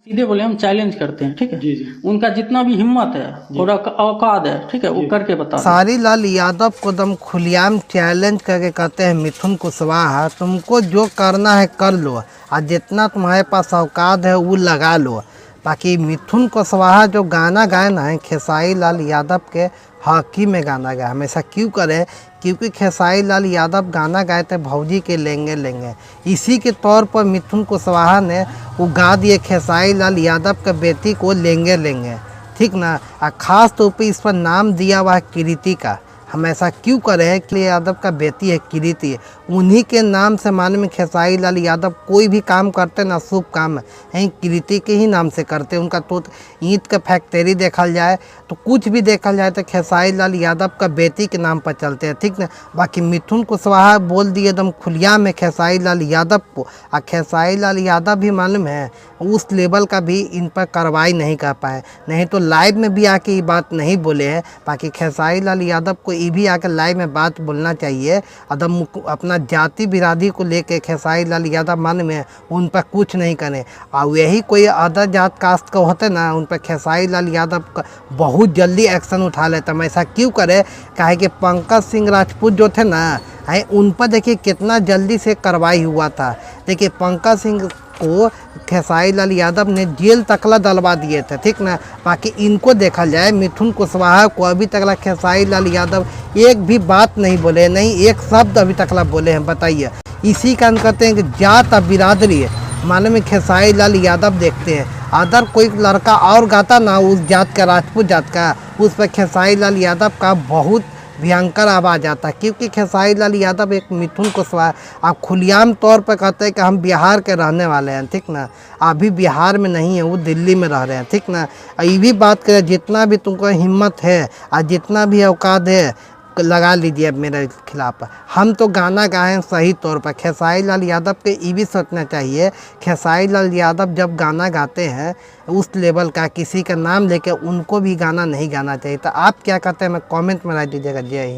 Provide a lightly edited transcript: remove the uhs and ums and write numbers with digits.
सीधे बोले हम चैलेंज करते हैं, ठीक है। जी जी। उनका जितना भी हिम्मत है और औकात है, ठीक है, वो करके बता दें। खेसारी लाल यादव को दम खुलेआम चैलेंज करके कहते हैं मिथुन कुशवाहा तुमको जो करना है कर लो और जितना तुम्हारे पास औकात है वो लगा लो। बाकी मिथुन कुशवाहा जो गाना गाए ना है खेसारी लाल यादव के हॉकी में गाना गाया, हमेशा क्यों करे, क्योंकि खेसारी लाल यादव गाना गाए थे भौजी के लेंगे लेंगे, इसी के तौर पर मिथुन कुशवाहा ने वो गा दिए खेसारी लाल यादव के बेटी को लेंगे लेंगे, ठीक ना। और ख़ास तौर पे इस पर नाम दिया हुआ है कृति का। हम ऐसा क्यों करें हैं कि यादव का बेटी है कृति, उन्हीं के नाम से माने में खेसारी लाल यादव कोई भी काम करते ना शुभ काम है कृति के ही नाम से करते। उनका तो ईंट का फैक्ट्री देखल जाए तो कुछ भी देखल जाए तो खेसारी लाल यादव का बेटी के नाम पर चलते हैं, ठीक ना। बाकी मिथुन कुशवाहा बोल दिए एकदम खुलिया में खेसारी लाल यादव को, और खेसारी लाल यादव भी मालूम है उस लेवल का भी इन पर कार्रवाई नहीं कर पाए, नहीं तो लाइव में भी आके ये बात नहीं बोले हैं। बाकी खेसारी लाल यादव को ये भी आकर लाइव में बात बोलना चाहिए। अदम अपना जाति बिरादरी को लेके खेसारी लाल यादव मन में उन पर कुछ नहीं करें, और यही कोई अदर जात कास्ट का होते ना उन पर खेसारी लाल यादव का बहुत जल्दी एक्शन उठा लेता। हम ऐसा क्यों करे, काहे कि पंकज सिंह राजपूत जो थे ना है उन पर देखिए कितना जल्दी से कार्रवाई हुआ था। देखिए पंकज सिंह को खेसारी लाल यादव ने जेल तकला डलवा दिए थे, ठीक ना। बाकी इनको देखा जाए मिथुन कुशवाहा को अभी तकला खेसारी लाल यादव एक भी बात नहीं बोले, नहीं एक शब्द अभी तकला बोले हैं। बताइए इसी कारण कहते हैं कि जात और बिरादरी है माने में खेसारी लाल यादव देखते हैं। अदर कोई लड़का और गाता ना उस जात का, राजपूत जात का, उस पर खेसारी लाल यादव का बहुत भयंकर आवाज़ आता है, क्योंकि खेसारी लाल यादव एक मिथुन कुशवाहा आप खुलेआम तौर पर कहते हैं कि हम बिहार के रहने वाले हैं, ठीक ना। अभी बिहार में नहीं है, वो दिल्ली में रह रहे हैं, ठीक ना। ये भी बात करें जितना भी तुमको हिम्मत है और जितना भी औकात है लगा लीजिए अब मेरे खिलाफ। हम तो गाना गाए हैं सही तौर पर। खेसारी लाल यादव के ये भी सोचना चाहिए, खेसारी लाल यादव जब गाना गाते हैं उस लेवल का किसी का नाम लेके उनको भी गाना नहीं गाना चाहिए। तो आप क्या कहते हैं, मैं कमेंट में राय दीजिएगा। जय हिंद।